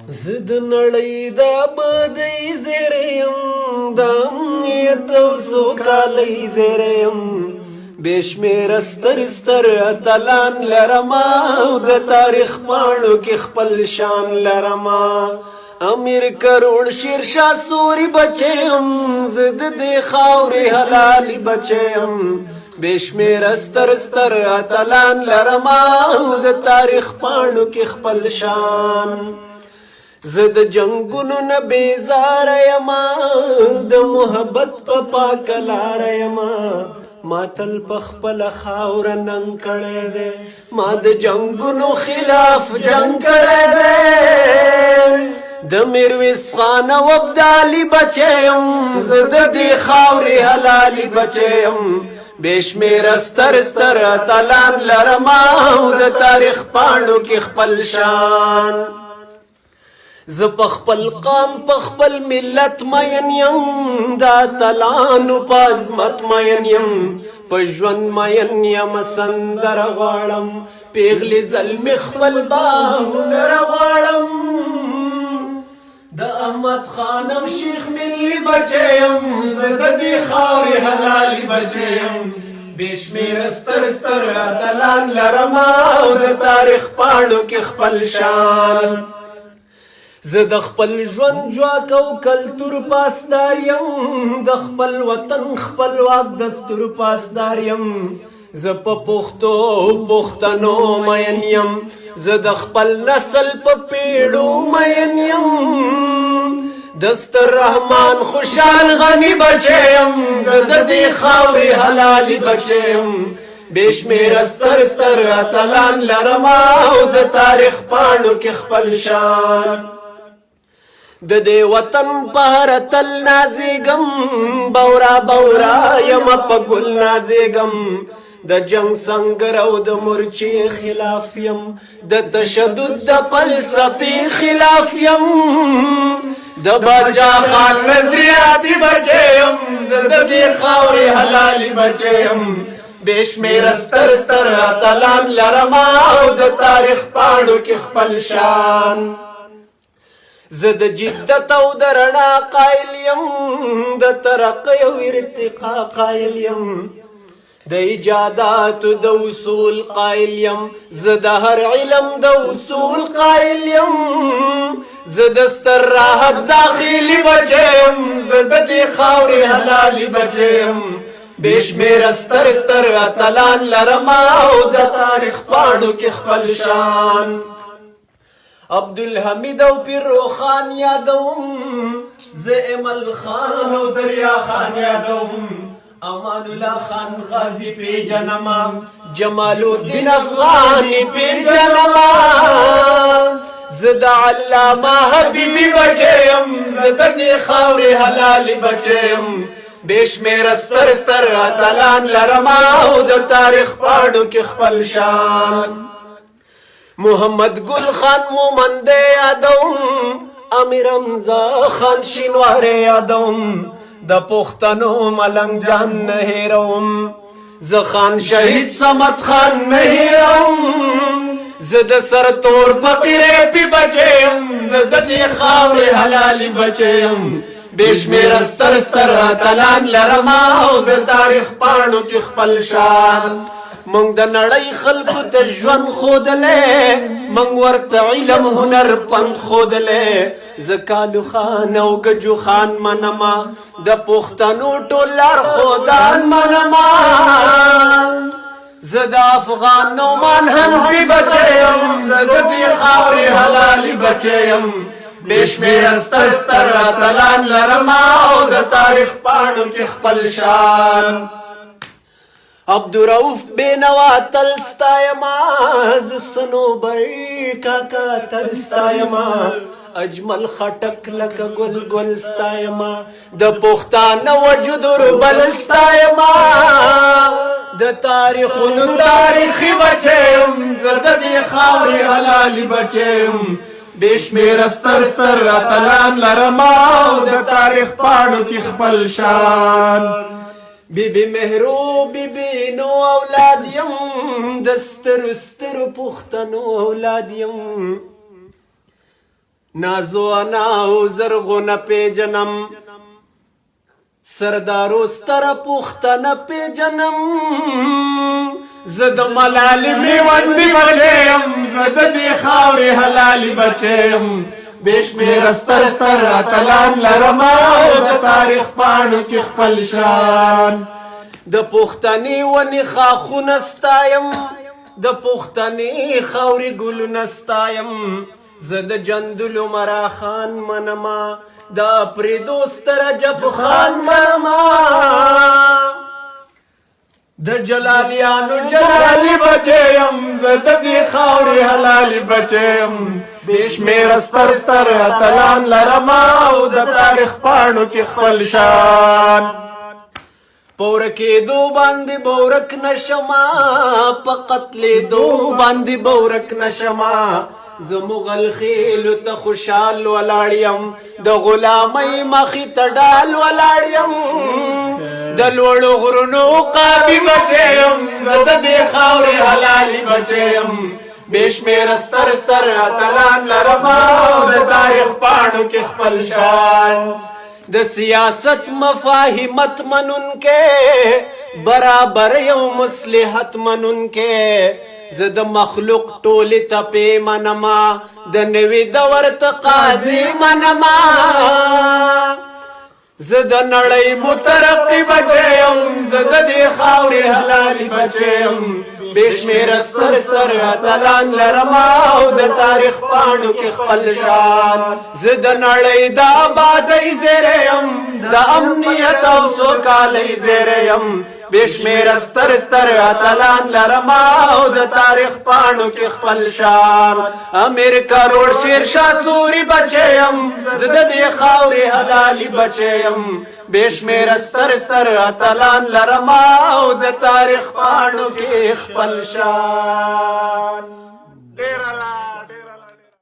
زد نړۍ د بدۍ زیری یم د امنیت او سوکالۍ زیری یم بې شمېره ستر ستر اتلان لرمه او د تاریخ پاڼو کې خپل شان لرمه امیر کروړ شیرشاه سوري بچی یم زه د دې خاورې حلالي بچی یم بې شمېره ستر ستر اتلان لرمه او د تاریخ پاڼو کې خپل شان زه د جنګونو نه بیزاره یمه د محبت په پاکه لاره یمه ما تل په خپله خاوره ننګ کړی دی ما د جنګونو خلاف جنګ کړی دی د میرویس خان او ابدالي بچی یم زه د دې خاورې حلالي بچی یم بې شمېره ستر ستر اتلان لرمه او د تاریخ پاڼو کې خپل شان زه په خپل قام په خپل ملت مین یم د اتلانو په عظمت مین یم په ژوند مین یم سندره غواړم پیغلې زلمې خپل باهنره غواړم د احمد خان او شیخ ملي بچی یم زه د دې خاورې حلالي بچی یم بې شمېره ستر ستر اتلان لرمه او د تاریخ پاڼو کې خپل شان زه د خپل ژوند جواک او کلتور پاسدار یم د خپل وطن خپلواک دستور پاسدار یم زه په پښتو پښتنو مین یم زه د خپل نسل په پیړو مین یم د ستر رحمان خوشحال غني بچی یم زه د دې خاورې حلالي بچی یم بې شمېره ستر ستر اتلان لرمه او د تاریخ پاڼو کې خپل شان د دې وطن په هر تل نازېږم بورا بورا یم په ګل نازېږم د جنګ سنګر او د مورچې خلاف یم د تشدد د فلسفې خلاف یم د باچا خان نظریاتي بچی یم زه د دې خاورې حلالي بچی یم بې شمېره ستر ستر اتلان لرمه او د تاریخ پاڼو کې خپل شان زه د جدت او د رڼا قایل یم د ترقۍ او ارتقا قایل یم د ایجاداتو د اصول قایل یم زه د هر علم د اصول قایل یم زه د ستر راحت زاخیلي بچی یم زه د دې خاورې حلالي بچی یم بې شمېره ستر ستر اتلان لرمه او د تاریخ پاڼو کې خپل شان عبدالحمید او پیرو خان یادوم زه امل خان او دریا خان یادوم امان الله خان غازی پیژنما جمال الدین افغانی پیژنما زه د علامه حبیبي بچی یم زه د دې خاورې حلالي بچی یم بې شمېره ستر ستر اتلان لرمه او د تاریخ پاڼو کې خپل شان محمد گل خان مومنده یادوم امیر حمزه خان شینواری یادوم د پښتنو ملنګ جان نه هیروم زه خان شهید صمد خان نه هیروم زه د سرتور فقیر پی بچی یم زه د دې خاورې حلالي بچی یم بې شمېره ستر ستر اتلان لرمه او د تاریخ پاڼو کې خپل شان مونږ د نړۍ خلکو ته ژوند ښودلی مونږ ورته علم هنر پند ښودلی زه کالو خان او ګجو خان منمه د پښتنو ټول لارښودان منمه زه د افغان نومان حنفي بچی یم زه د دې خاورې حلالي بچی یم بې شمېره ستر ستر اتلان لرمه او د تاریخ پاڼو کې خپل شان عبدالرؤف بینوا تل ستایما زه صنوبر کاکا تل ستایما اجمل خټک لکه ګل ګل ستایما د پښتانه وجود ربل ستایما د تاریخونو تاریخي بچی یم زه د دې خاورې حلالي بچی یم بې شمېره ستر ستر اتلان لرمه او د تاریخ پاڼو کې خپل شان بی بی مهرو بی بی نو اولاد یم د سترو سترو پښتنو اولاد یم نازو اناو زرغونه پیجنم سردارو ستر پختنه پیجنم زد ملالی میوندی بچیم زد دی خاوری حلالی بچیم بشمیر استر ستر اتلان لرما د تاریخ پاڼو کې خپل شان د پښتني ونې خاخونه ستایم د پښتني خاورې ګلونه ستایم زه د جندلو مرا خان منما د پریدو ستر جف خان منما د جلالیانو جلالی بچیم زه د دې خاورې حلالي بچیم بشمیر ستر ستر اتلان لرما او د تاریخ پاڼو کې خپل شان پورکېدو باندې بورک نشما په قتلېدو باندې بورک نشما زه مغل خیلو ته خوشحال ولاړ یم د غلامۍ مخې ته ډال ولاړ یم د لوړو غرونو قابي بچی یم زه د دې خاورې حلالي بچی یم بشمیر ستر ستر اتلان لرما او د تاریخ پاڼو کې خپل شان د سیاست مفاهمت منونکې برابر یو مصلحت منونکې زه د مخلوق ټولې تپې منما د نوي دور تقاضي منما زه د نړۍ مترقي بچی یم زه د دې خاورې حلالي بچی یم بشمیر ستر ستر اتلان لرما او د تاریخ پاڼو کې خپل شان زه د نړۍ د آبادۍ زیری یم د امنیت او سوکالۍ زیری یم بشمیر ستر ستر اتلان لرما او د تاریخ پاڼو کې خپل شان امیر کروڑ شیرشاه سوري بچی یم زه د دې خاورې حلالي بچی یم بشمیر ستر ستر اتلان لرما او د تاریخ پاڼو کې خپل شان